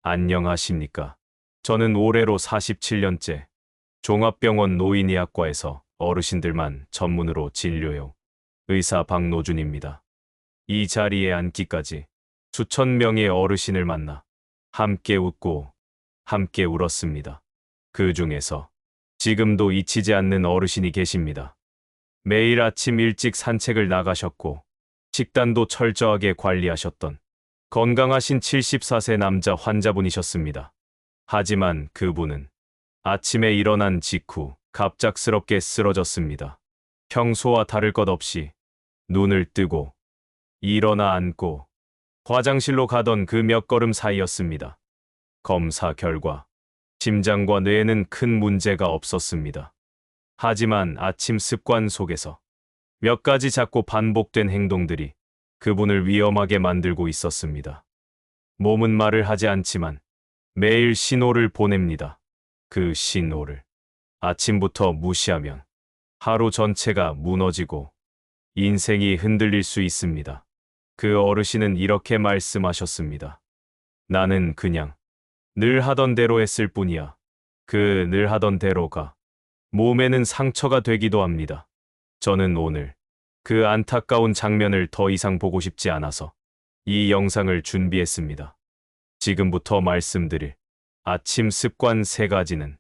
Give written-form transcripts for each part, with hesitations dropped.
안녕하십니까. 저는 올해로 47년째 종합병원 노인의학과에서 어르신들만 전문으로 진료해온 의사 박노준입니다. 이 자리에 앉기까지 수천 명의 어르신을 만나 함께 웃고 함께 울었습니다. 그 중에서 지금도 잊히지 않는 어르신이 계십니다. 매일 아침 일찍 산책을 나가셨고 식단도 철저하게 관리하셨던 건강하신 74세 남자 환자분이셨습니다. 하지만 그분은 아침에 일어난 직후 갑작스럽게 쓰러졌습니다. 평소와 다를 것 없이 눈을 뜨고 일어나 앉고 화장실로 가던 그 몇 걸음 사이였습니다. 검사 결과 심장과 뇌에는 큰 문제가 없었습니다. 하지만 아침 습관 속에서 몇 가지 자꾸 반복된 행동들이 그분을 위험하게 만들고 있었습니다. 몸은 말을 하지 않지만 매일 신호를 보냅니다. 그 신호를 아침부터 무시하면 하루 전체가 무너지고 인생이 흔들릴 수 있습니다. 그 어르신은 이렇게 말씀하셨습니다. 나는 그냥 늘 하던 대로 했을 뿐이야. 그 늘 하던 대로가 몸에는 상처가 되기도 합니다. 저는 오늘 그 안타까운 장면을 더 이상 보고 싶지 않아서 이 영상을 준비했습니다. 지금부터 말씀드릴 아침 습관 3가지는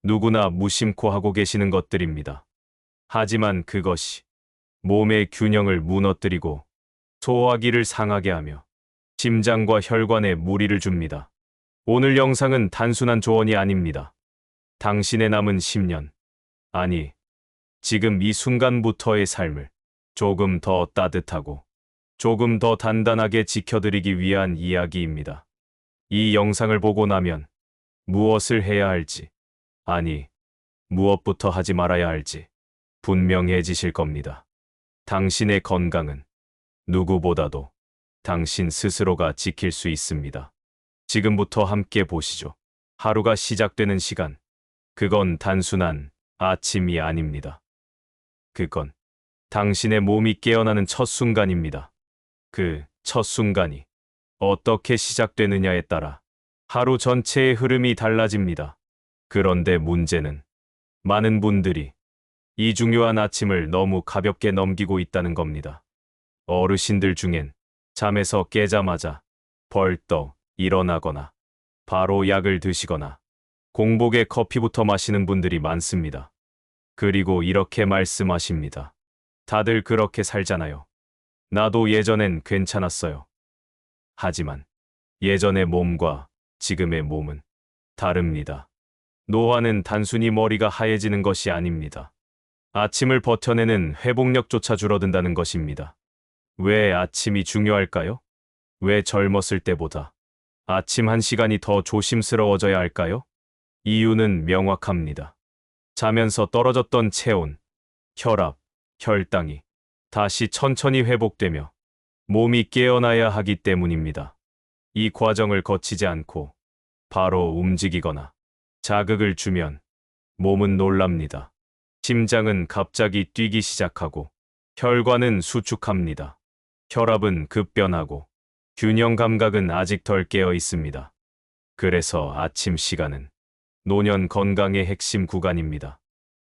누구나 무심코 하고 계시는 것들입니다. 하지만 그것이 몸의 균형을 무너뜨리고 소화기를 상하게 하며 심장과 혈관에 무리를 줍니다. 오늘 영상은 단순한 조언이 아닙니다. 당신의 남은 10년, 아니, 지금 이 순간부터의 삶을 조금 더 따뜻하고 조금 더 단단하게 지켜드리기 위한 이야기입니다. 이 영상을 보고 나면 무엇을 해야 할지, 아니, 무엇부터 하지 말아야 할지 분명해지실 겁니다. 당신의 건강은 누구보다도 당신 스스로가 지킬 수 있습니다. 지금부터 함께 보시죠. 하루가 시작되는 시간, 그건 단순한 아침이 아닙니다. 그건 당신의 몸이 깨어나는 첫 순간입니다. 그 첫 순간이 어떻게 시작되느냐에 따라 하루 전체의 흐름이 달라집니다. 그런데 문제는 많은 분들이 이 중요한 아침을 너무 가볍게 넘기고 있다는 겁니다. 어르신들 중엔 잠에서 깨자마자 벌떡 일어나거나 바로 약을 드시거나 공복에 커피부터 마시는 분들이 많습니다. 그리고 이렇게 말씀하십니다. 다들 그렇게 살잖아요. 나도 예전엔 괜찮았어요. 하지만 예전의 몸과 지금의 몸은 다릅니다. 노화는 단순히 머리가 하얘지는 것이 아닙니다. 아침을 버텨내는 회복력조차 줄어든다는 것입니다. 왜 아침이 중요할까요? 왜 젊었을 때보다 아침 1시간이 더 조심스러워져야 할까요? 이유는 명확합니다. 자면서 떨어졌던 체온, 혈압, 혈당이 다시 천천히 회복되며 몸이 깨어나야 하기 때문입니다. 이 과정을 거치지 않고 바로 움직이거나 자극을 주면 몸은 놀랍니다. 심장은 갑자기 뛰기 시작하고 혈관은 수축합니다. 혈압은 급변하고 균형 감각은 아직 덜 깨어 있습니다. 그래서 아침 시간은 노년 건강의 핵심 구간입니다.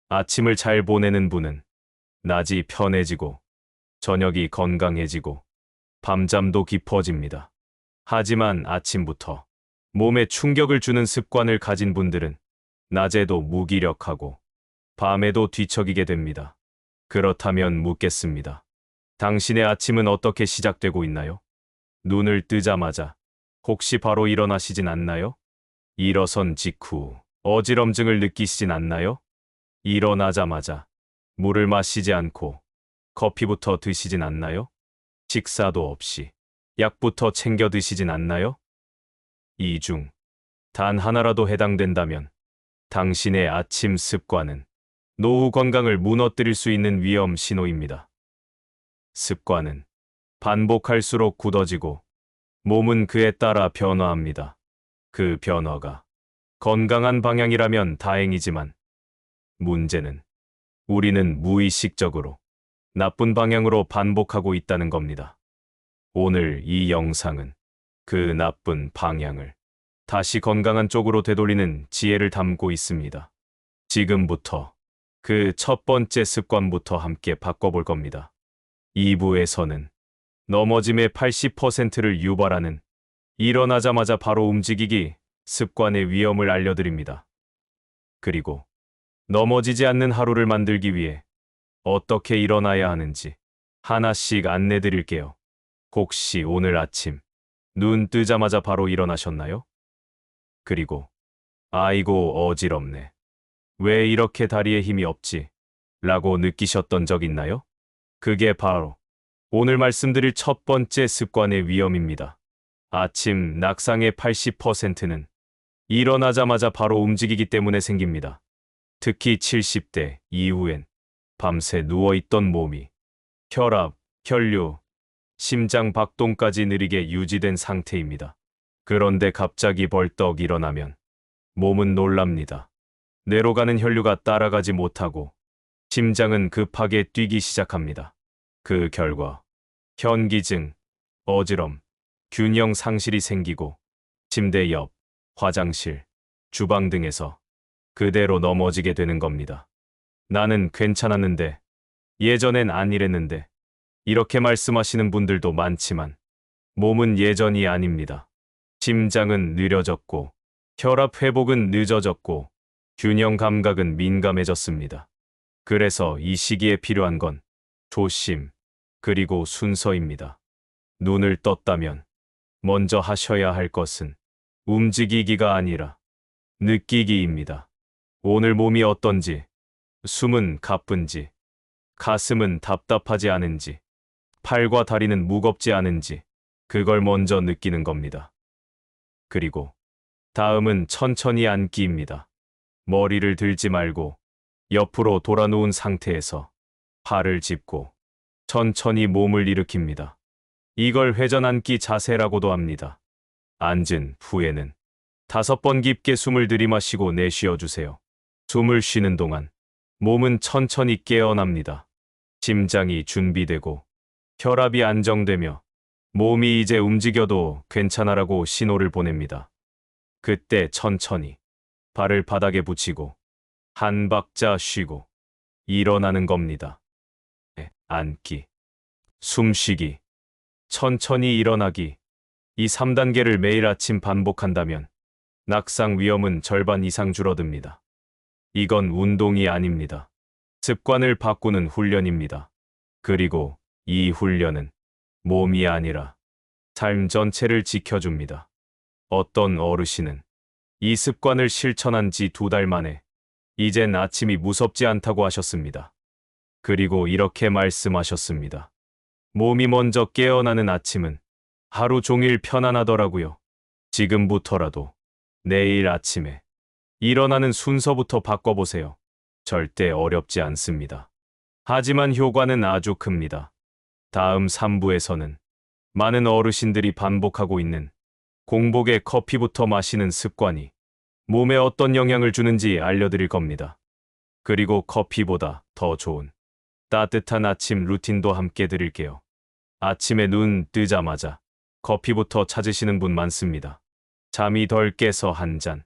아침을 잘 보내는 분은 낮이 편해지고 저녁이 건강해지고 밤잠도 깊어집니다. 하지만 아침부터 몸에 충격을 주는 습관을 가진 분들은 낮에도 무기력하고 밤에도 뒤척이게 됩니다. 그렇다면 묻겠습니다. 당신의 아침은 어떻게 시작되고 있나요? 눈을 뜨자마자 혹시 바로 일어나시진 않나요? 일어선 직후 어지럼증을 느끼시진 않나요? 일어나자마자 물을 마시지 않고 커피부터 드시진 않나요? 식사도 없이 약부터 챙겨 드시진 않나요? 이 중 단 하나라도 해당된다면 당신의 아침 습관은 노후 건강을 무너뜨릴 수 있는 위험 신호입니다. 습관은 반복할수록 굳어지고 몸은 그에 따라 변화합니다. 그 변화가 건강한 방향이라면 다행이지만 문제는 우리는 무의식적으로 나쁜 방향으로 반복하고 있다는 겁니다. 오늘 이 영상은 그 나쁜 방향을 다시 건강한 쪽으로 되돌리는 지혜를 담고 있습니다. 지금부터 그 첫 번째 습관부터 함께 바꿔볼 겁니다. 2부에서는 넘어짐의 80%를 유발하는 일어나자마자 바로 움직이기 습관의 위험을 알려드립니다. 그리고 넘어지지 않는 하루를 만들기 위해 어떻게 일어나야 하는지 하나씩 안내드릴게요. 혹시 오늘 아침 눈 뜨자마자 바로 일어나셨나요? 그리고 아이고 어지럽네. 왜 이렇게 다리에 힘이 없지? 라고 느끼셨던 적 있나요? 그게 바로 오늘 말씀드릴 첫 번째 습관의 위험입니다. 아침 낙상의 80%는 일어나자마자 바로 움직이기 때문에 생깁니다. 특히 70대 이후엔 밤새 누워있던 몸이 혈압, 혈류, 심장 박동까지 느리게 유지된 상태입니다. 그런데 갑자기 벌떡 일어나면 몸은 놀랍니다. 뇌로 가는 혈류가 따라가지 못하고 심장은 급하게 뛰기 시작합니다. 그 결과 현기증, 어지럼, 균형 상실이 생기고 침대 옆, 화장실, 주방 등에서 그대로 넘어지게 되는 겁니다. 나는 괜찮았는데, 예전엔 안 이랬는데, 이렇게 말씀하시는 분들도 많지만 몸은 예전이 아닙니다. 심장은 느려졌고, 혈압 회복은 늦어졌고, 균형 감각은 민감해졌습니다. 그래서 이 시기에 필요한 건 조심, 그리고 순서입니다. 눈을 떴다면 먼저 하셔야 할 것은 움직이기가 아니라 느끼기입니다. 오늘 몸이 어떤지, 숨은 가쁜지, 가슴은 답답하지 않은지, 팔과 다리는 무겁지 않은지, 그걸 먼저 느끼는 겁니다. 그리고 다음은 천천히 앉기입니다. 머리를 들지 말고 옆으로 돌아 누운 상태에서 팔을 짚고 천천히 몸을 일으킵니다. 이걸 회전 앉기 자세라고도 합니다. 앉은 후에는 5번 깊게 숨을 들이마시고 내쉬어주세요. 숨을 쉬는 동안 몸은 천천히 깨어납니다. 심장이 준비되고 혈압이 안정되며 몸이 이제 움직여도 괜찮아라고 신호를 보냅니다. 그때 천천히 발을 바닥에 붙이고 한 박자 쉬고 일어나는 겁니다. 앉기, 숨쉬기, 천천히 일어나기, 이 3단계를 매일 아침 반복한다면 낙상 위험은 절반 이상 줄어듭니다. 이건 운동이 아닙니다. 습관을 바꾸는 훈련입니다. 그리고 이 훈련은 몸이 아니라 삶 전체를 지켜줍니다. 어떤 어르신은 이 습관을 실천한 지 2달 만에 이젠 아침이 무섭지 않다고 하셨습니다. 그리고 이렇게 말씀하셨습니다. 몸이 먼저 깨어나는 아침은 하루 종일 편안하더라고요. 지금부터라도 내일 아침에 일어나는 순서부터 바꿔보세요. 절대 어렵지 않습니다. 하지만 효과는 아주 큽니다. 다음 3부에서는 많은 어르신들이 반복하고 있는 공복에 커피부터 마시는 습관이 몸에 어떤 영향을 주는지 알려드릴 겁니다. 그리고 커피보다 더 좋은 따뜻한 아침 루틴도 함께 드릴게요. 아침에 눈 뜨자마자 커피부터 찾으시는 분 많습니다. 잠이 덜 깨서 한 잔,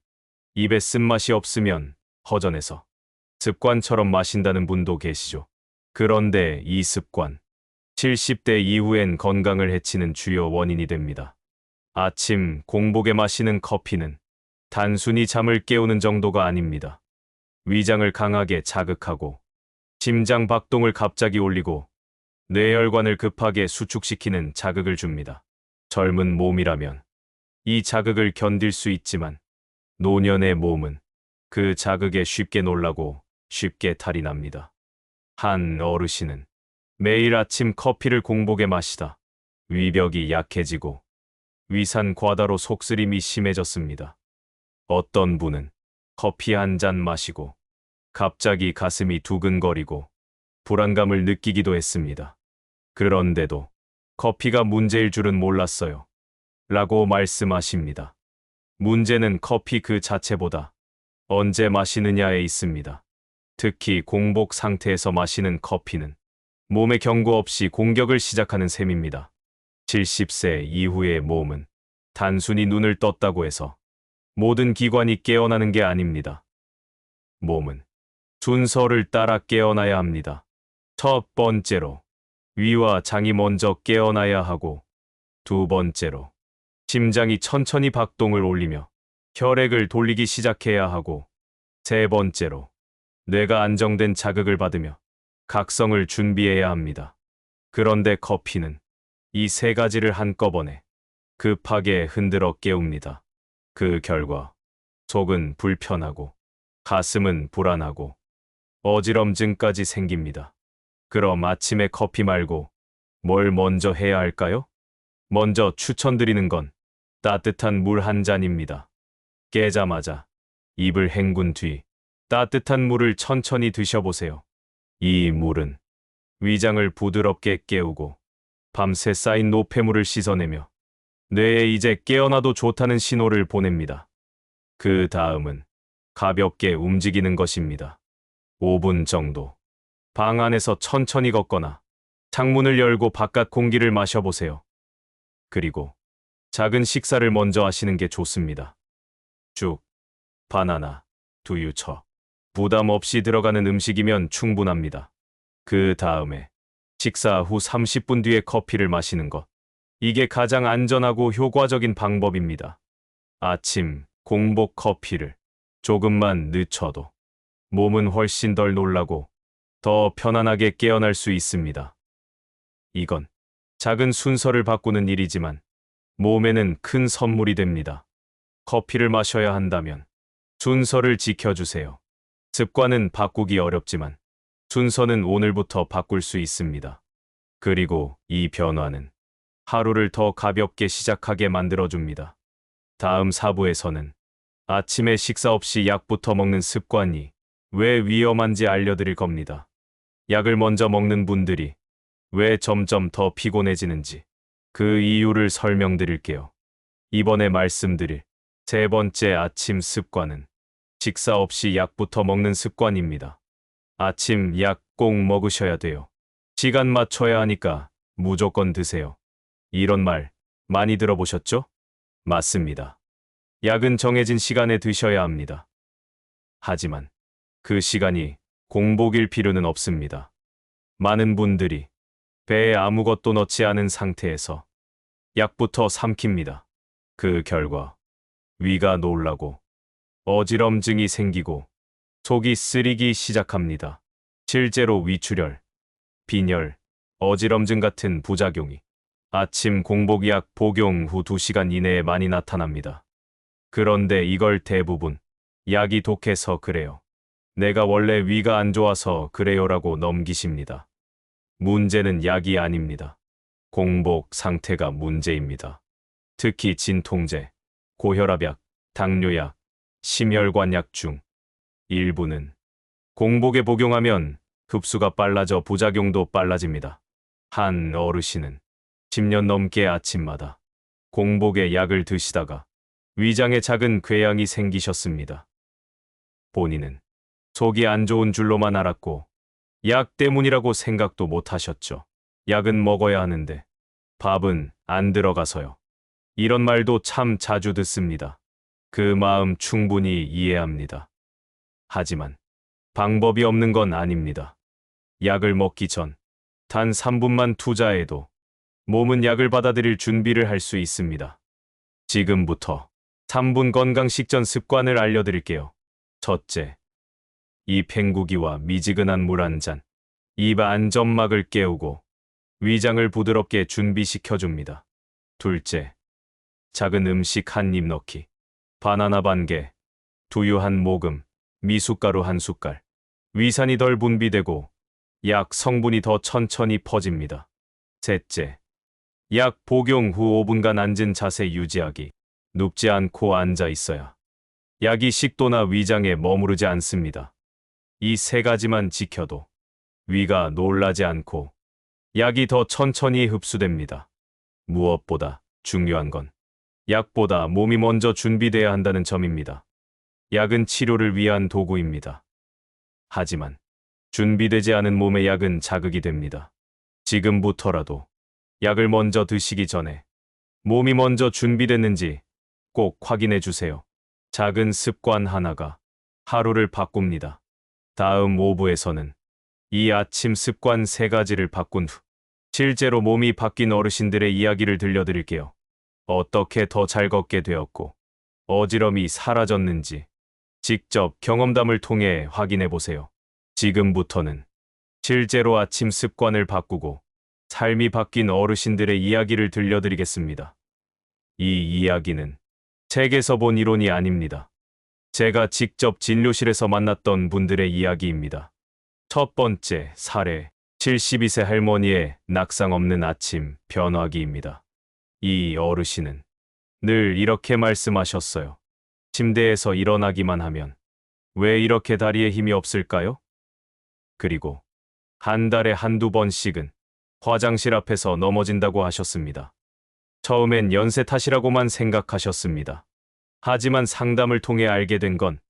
입에 쓴맛이 없으면 허전해서 습관처럼 마신다는 분도 계시죠. 그런데 이 습관, 70대 이후엔 건강을 해치는 주요 원인이 됩니다. 아침 공복에 마시는 커피는 단순히 잠을 깨우는 정도가 아닙니다. 위장을 강하게 자극하고 심장 박동을 갑자기 올리고 뇌혈관을 급하게 수축시키는 자극을 줍니다. 젊은 몸이라면 이 자극을 견딜 수 있지만 노년의 몸은 그 자극에 쉽게 놀라고 쉽게 탈이 납니다. 한 어르신은 매일 아침 커피를 공복에 마시다 위벽이 약해지고 위산 과다로 속쓰림이 심해졌습니다. 어떤 분은 커피 한 잔 마시고 갑자기 가슴이 두근거리고 불안감을 느끼기도 했습니다. 그런데도 커피가 문제일 줄은 몰랐어요. 라고 말씀하십니다. 문제는 커피 그 자체보다 언제 마시느냐에 있습니다. 특히 공복 상태에서 마시는 커피는 몸에 경고 없이 공격을 시작하는 셈입니다. 70세 이후의 몸은 단순히 눈을 떴다고 해서 모든 기관이 깨어나는 게 아닙니다. 몸은 순서를 따라 깨어나야 합니다. 첫 번째로 위와 장이 먼저 깨어나야 하고, 두 번째로 심장이 천천히 박동을 올리며 혈액을 돌리기 시작해야 하고, 세 번째로 뇌가 안정된 자극을 받으며 각성을 준비해야 합니다. 그런데 커피는 이 세 가지를 한꺼번에 급하게 흔들어 깨웁니다. 그 결과 속은 불편하고 가슴은 불안하고 어지럼증까지 생깁니다. 그럼 아침에 커피 말고 뭘 먼저 해야 할까요? 먼저 추천드리는 건 따뜻한 물 한 잔입니다. 깨자마자 입을 헹군 뒤 따뜻한 물을 천천히 드셔보세요. 이 물은 위장을 부드럽게 깨우고 밤새 쌓인 노폐물을 씻어내며 뇌에 이제 깨어나도 좋다는 신호를 보냅니다. 그 다음은 가볍게 움직이는 것입니다. 5분 정도 방 안에서 천천히 걷거나 창문을 열고 바깥 공기를 마셔보세요. 그리고 작은 식사를 먼저 하시는 게 좋습니다. 죽, 바나나, 두유처. 부담 없이 들어가는 음식이면 충분합니다. 그 다음에 식사 후 30분 뒤에 커피를 마시는 것. 이게 가장 안전하고 효과적인 방법입니다. 아침 공복 커피를 조금만 늦춰도 몸은 훨씬 덜 놀라고 더 편안하게 깨어날 수 있습니다. 이건 작은 순서를 바꾸는 일이지만 몸에는 큰 선물이 됩니다. 커피를 마셔야 한다면 순서를 지켜주세요. 습관은 바꾸기 어렵지만 순서는 오늘부터 바꿀 수 있습니다. 그리고 이 변화는 하루를 더 가볍게 시작하게 만들어줍니다. 다음 4부에서는 아침에 식사 없이 약부터 먹는 습관이 왜 위험한지 알려드릴 겁니다. 약을 먼저 먹는 분들이 왜 점점 더 피곤해지는지 그 이유를 설명드릴게요. 이번에 말씀드릴 세 번째 아침 습관은 식사 없이 약부터 먹는 습관입니다. 아침 약 꼭 먹으셔야 돼요. 시간 맞춰야 하니까 무조건 드세요. 이런 말 많이 들어보셨죠? 맞습니다. 약은 정해진 시간에 드셔야 합니다. 하지만 그 시간이 공복일 필요는 없습니다. 많은 분들이 배에 아무것도 넣지 않은 상태에서 약부터 삼킵니다. 그 결과 위가 놀라고 어지럼증이 생기고 속이 쓰리기 시작합니다. 실제로 위출혈, 빈혈, 어지럼증 같은 부작용이 아침 공복약 복용 후 2시간 이내에 많이 나타납니다. 그런데 이걸 대부분 약이 독해서 그래요. 내가 원래 위가 안 좋아서 그래요라고 넘기십니다. 문제는 약이 아닙니다. 공복 상태가 문제입니다. 특히 진통제, 고혈압약, 당뇨약, 심혈관약 중 일부는 공복에 복용하면 흡수가 빨라져 부작용도 빨라집니다. 한 어르신은 10년 넘게 아침마다 공복에 약을 드시다가 위장에 작은 궤양이 생기셨습니다. 본인은 속이 안 좋은 줄로만 알았고 약 때문이라고 생각도 못 하셨죠. 약은 먹어야 하는데 밥은 안 들어가서요. 이런 말도 참 자주 듣습니다. 그 마음 충분히 이해합니다. 하지만 방법이 없는 건 아닙니다. 약을 먹기 전 단 3분만 투자해도 몸은 약을 받아들일 준비를 할 수 있습니다. 지금부터 3분 건강 식전 습관을 알려드릴게요. 첫째, 입 헹구기와 미지근한 물 한 잔. 입 안점막을 깨우고 위장을 부드럽게 준비시켜줍니다. 둘째, 작은 음식 한 입 넣기. 바나나 반 개, 두유 한 모금, 미숫가루 한 숟갈. 위산이 덜 분비되고 약 성분이 더 천천히 퍼집니다. 셋째, 약 복용 후 5분간 앉은 자세 유지하기. 눕지 않고 앉아 있어야 약이 식도나 위장에 머무르지 않습니다. 이 세 가지만 지켜도 위가 놀라지 않고 약이 더 천천히 흡수됩니다. 무엇보다 중요한 건 약보다 몸이 먼저 준비돼야 한다는 점입니다. 약은 치료를 위한 도구입니다. 하지만 준비되지 않은 몸의 약은 자극이 됩니다. 지금부터라도 약을 먼저 드시기 전에 몸이 먼저 준비됐는지 꼭 확인해 주세요. 작은 습관 하나가 하루를 바꿉니다. 다음 5부에서는 이 아침 습관 3가지를 바꾼 후 실제로 몸이 바뀐 어르신들의 이야기를 들려드릴게요. 어떻게 더 잘 걷게 되었고 어지럼이 사라졌는지 직접 경험담을 통해 확인해 보세요. 지금부터는 실제로 아침 습관을 바꾸고 삶이 바뀐 어르신들의 이야기를 들려드리겠습니다. 이 이야기는 책에서 본 이론이 아닙니다. 제가 직접 진료실에서 만났던 분들의 이야기입니다. 첫 번째 사례, 72세 할머니의 낙상 없는 아침 변화기입니다. 이 어르신은 늘 이렇게 말씀하셨어요. 침대에서 일어나기만 하면 왜 이렇게 다리에 힘이 없을까요? 그리고 한 달에 한두 번씩은 화장실 앞에서 넘어진다고 하셨습니다. 처음엔 연세 탓이라고만 생각하셨습니다. 하지만 상담을 통해 알게 된 건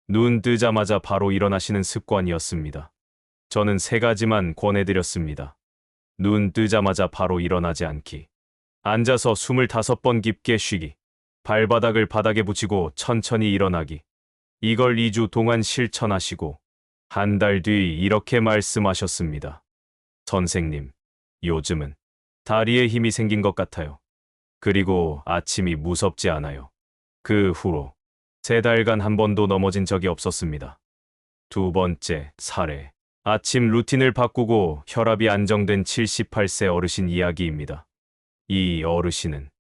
눈 뜨자마자 바로 일어나시는 습관이었습니다. 저는 3가지만 권해드렸습니다. 눈 뜨자마자 바로 일어나지 않기, 앉아서 25번 깊게 쉬기, 발바닥을 바닥에 붙이고 천천히 일어나기. 이걸 2주 동안 실천하시고 한 달 뒤 이렇게 말씀하셨습니다. 선생님, 요즘은 다리에 힘이 생긴 것 같아요. 그리고 아침이 무섭지 않아요. 그 후로 3달간 한 번도 넘어진 적이 없었습니다. 두 번째 사례, 아침 루틴을 바꾸고 혈압이 안정된 78세 어르신 이야기입니다. 이 어르신은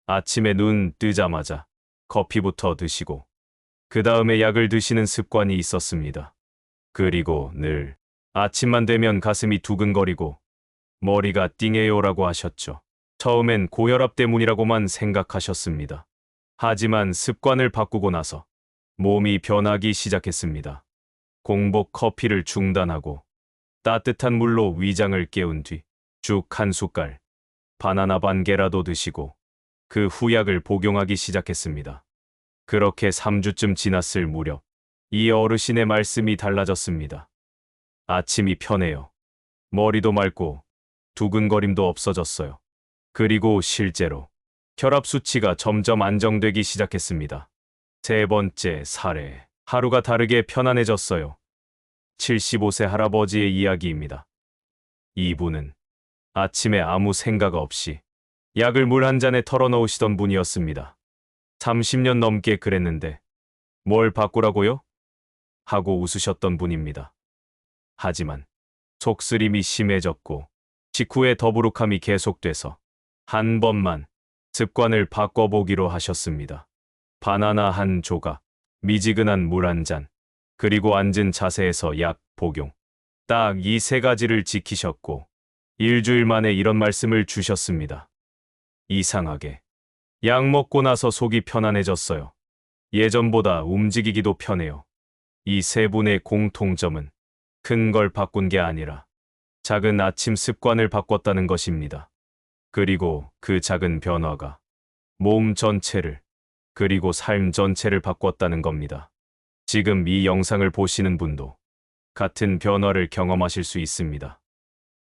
아침에 눈 뜨자마자 커피부터 드시고 그 다음에 약을 드시는 습관이 있었습니다. 그리고 늘 아침만 되면 가슴이 두근거리고 머리가 띵해요라고 하셨죠. 처음엔 고혈압 때문이라고만 생각하셨습니다. 하지만 습관을 바꾸고 나서 몸이 변하기 시작했습니다. 공복 커피를 중단하고 따뜻한 물로 위장을 깨운 뒤 죽 한 숟갈, 바나나 반 개라도 드시고 그 후 약을 복용하기 시작했습니다. 그렇게 3주쯤 지났을 무렵 이 어르신의 말씀이 달라졌습니다. 아침이 편해요. 머리도 맑고 두근거림도 없어졌어요. 그리고 실제로 혈압 수치가 점점 안정되기 시작했습니다. 세 번째 사례, 하루가 다르게 편안해졌어요. 75세 할아버지의 이야기입니다. 이분은 아침에 아무 생각 없이 약을 물 한 잔에 털어넣으시던 분이었습니다. 30년 넘게 그랬는데 뭘 바꾸라고요? 하고 웃으셨던 분입니다. 하지만 속쓰림이 심해졌고 직후에 더부룩함이 계속돼서 한 번만 습관을 바꿔보기로 하셨습니다. 바나나 한 조각, 미지근한 물 한 잔, 그리고 앉은 자세에서 약 복용. 딱 이 3가지를 지키셨고 일주일 만에 이런 말씀을 주셨습니다. 이상하게 약 먹고 나서 속이 편안해졌어요. 예전보다 움직이기도 편해요. 이 3분의 공통점은 큰 걸 바꾼 게 아니라 작은 아침 습관을 바꿨다는 것입니다. 그리고 그 작은 변화가 몸 전체를 그리고 삶 전체를 바꿨다는 겁니다. 지금 이 영상을 보시는 분도 같은 변화를 경험하실 수 있습니다.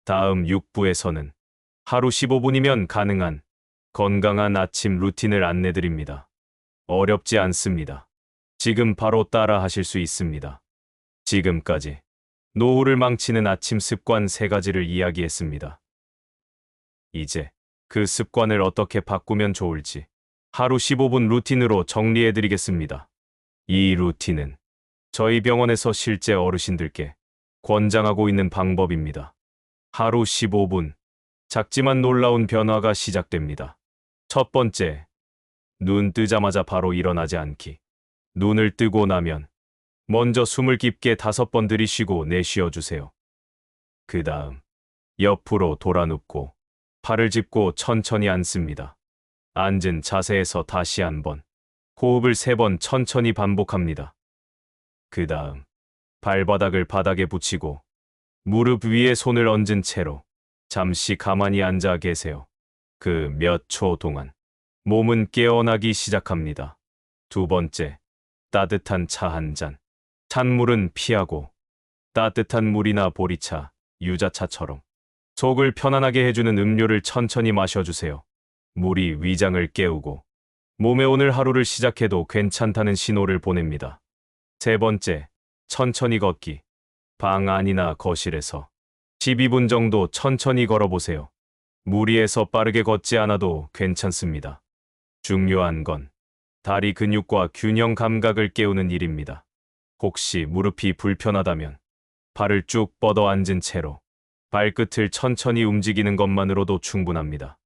다음 6부에서는 하루 15분이면 가능한 건강한 아침 루틴을 안내드립니다. 어렵지 않습니다. 지금 바로 따라 하실 수 있습니다. 지금까지 노후를 망치는 아침 습관 3가지를 이야기했습니다. 이제 그 습관을 어떻게 바꾸면 좋을지 하루 15분 루틴으로 정리해드리겠습니다. 이 루틴은 저희 병원에서 실제 어르신들께 권장하고 있는 방법입니다. 하루 15분, 작지만 놀라운 변화가 시작됩니다. 첫 번째, 눈 뜨자마자 바로 일어나지 않기. 눈을 뜨고 나면 먼저 숨을 깊게 5번 들이쉬고 내쉬어주세요. 그 다음, 옆으로 돌아 눕고 팔을 짚고 천천히 앉습니다. 앉은 자세에서 다시 한 번, 호흡을 3번 천천히 반복합니다. 그 다음, 발바닥을 바닥에 붙이고 무릎 위에 손을 얹은 채로 잠시 가만히 앉아 계세요. 그 몇 초 동안 몸은 깨어나기 시작합니다. 두 번째, 따뜻한 차 한 잔. 찬물은 피하고 따뜻한 물이나 보리차, 유자차처럼 속을 편안하게 해주는 음료를 천천히 마셔주세요. 물이 위장을 깨우고 몸에 오늘 하루를 시작해도 괜찮다는 신호를 보냅니다. 세 번째, 천천히 걷기. 방 안이나 거실에서 12분 정도 천천히 걸어보세요. 무리해서 빠르게 걷지 않아도 괜찮습니다. 중요한 건 다리 근육과 균형 감각을 깨우는 일입니다. 혹시 무릎이 불편하다면 발을 쭉 뻗어 앉은 채로 발끝을 천천히 움직이는 것만으로도 충분합니다.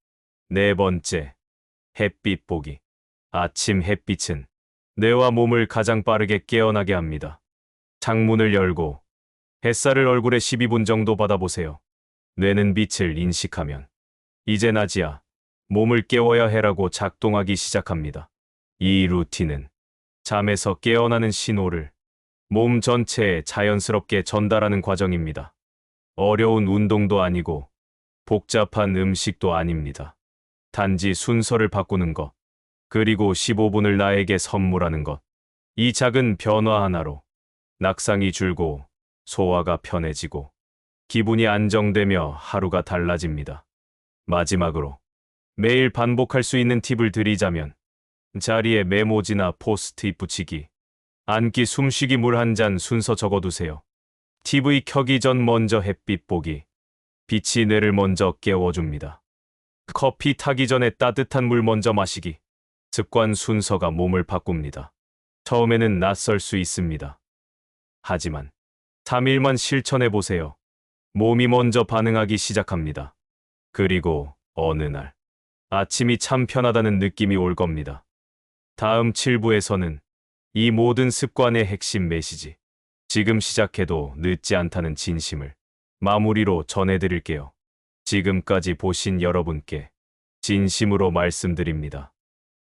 네 번째, 햇빛 보기. 아침 햇빛은 뇌와 몸을 가장 빠르게 깨어나게 합니다. 창문을 열고 햇살을 얼굴에 12분 정도 받아보세요. 뇌는 빛을 인식하면 이제 낮이야, 몸을 깨워야 해라고 작동하기 시작합니다. 이 루틴은 잠에서 깨어나는 신호를 몸 전체에 자연스럽게 전달하는 과정입니다. 어려운 운동도 아니고 복잡한 음식도 아닙니다. 단지 순서를 바꾸는 것, 그리고 15분을 나에게 선물하는 것. 이 작은 변화 하나로 낙상이 줄고 소화가 편해지고 기분이 안정되며 하루가 달라집니다. 마지막으로 매일 반복할 수 있는 팁을 드리자면 자리에 메모지나 포스트잇 붙이기, 앉기, 숨쉬기, 물 한 잔 순서 적어두세요. TV 켜기 전 먼저 햇빛 보기. 빛이 뇌를 먼저 깨워줍니다. 커피 타기 전에 따뜻한 물 먼저 마시기. 습관 순서가 몸을 바꿉니다. 처음에는 낯설 수 있습니다. 하지만 3일만 실천해 보세요. 몸이 먼저 반응하기 시작합니다. 그리고 어느 날 아침이 참 편하다는 느낌이 올 겁니다. 다음 7부에서는 이 모든 습관의 핵심 메시지, 지금 시작해도 늦지 않다는 진심을 마무리로 전해드릴게요. 지금까지 보신 여러분께 진심으로 말씀드립니다.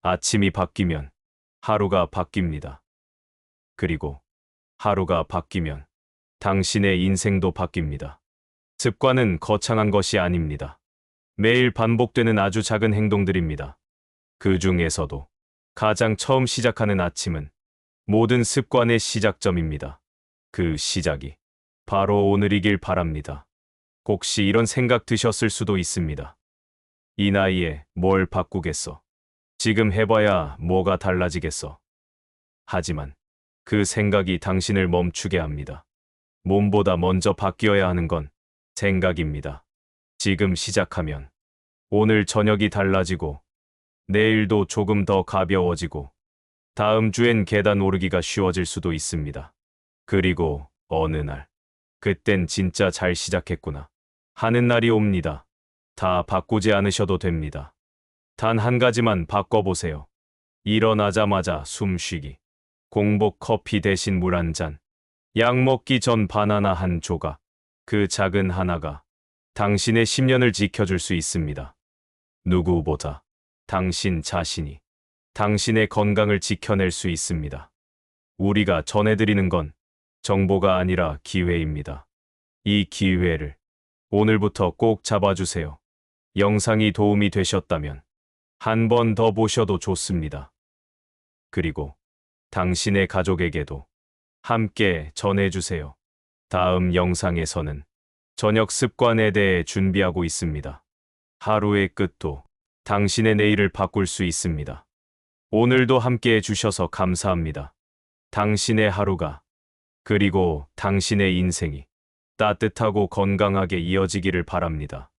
아침이 바뀌면 하루가 바뀝니다. 그리고 하루가 바뀌면 당신의 인생도 바뀝니다. 습관은 거창한 것이 아닙니다. 매일 반복되는 아주 작은 행동들입니다. 그 중에서도 가장 처음 시작하는 아침은 모든 습관의 시작점입니다. 그 시작이 바로 오늘이길 바랍니다. 혹시 이런 생각 드셨을 수도 있습니다. 이 나이에 뭘 바꾸겠어? 지금 해봐야 뭐가 달라지겠어? 하지만 그 생각이 당신을 멈추게 합니다. 몸보다 먼저 바뀌어야 하는 건 생각입니다. 지금 시작하면 오늘 저녁이 달라지고 내일도 조금 더 가벼워지고 다음 주엔 계단 오르기가 쉬워질 수도 있습니다. 그리고 어느 날, 그땐 진짜 잘 시작했구나 하는 날이 옵니다. 다 바꾸지 않으셔도 됩니다. 단 한 가지만 바꿔보세요. 일어나자마자 숨쉬기. 공복 커피 대신 물 한 잔. 약 먹기 전 바나나 한 조각. 그 작은 하나가 당신의 10년을 지켜줄 수 있습니다. 누구보다 당신 자신이 당신의 건강을 지켜낼 수 있습니다. 우리가 전해드리는 건 정보가 아니라 기회입니다. 이 기회를 오늘부터 꼭 잡아주세요. 영상이 도움이 되셨다면 한 번 더 보셔도 좋습니다. 그리고 당신의 가족에게도 함께 전해주세요. 다음 영상에서는 저녁 습관에 대해 준비하고 있습니다. 하루의 끝도 당신의 내일을 바꿀 수 있습니다. 오늘도 함께 해주셔서 감사합니다. 당신의 하루가, 그리고 당신의 인생이 따뜻하고 건강하게 이어지기를 바랍니다.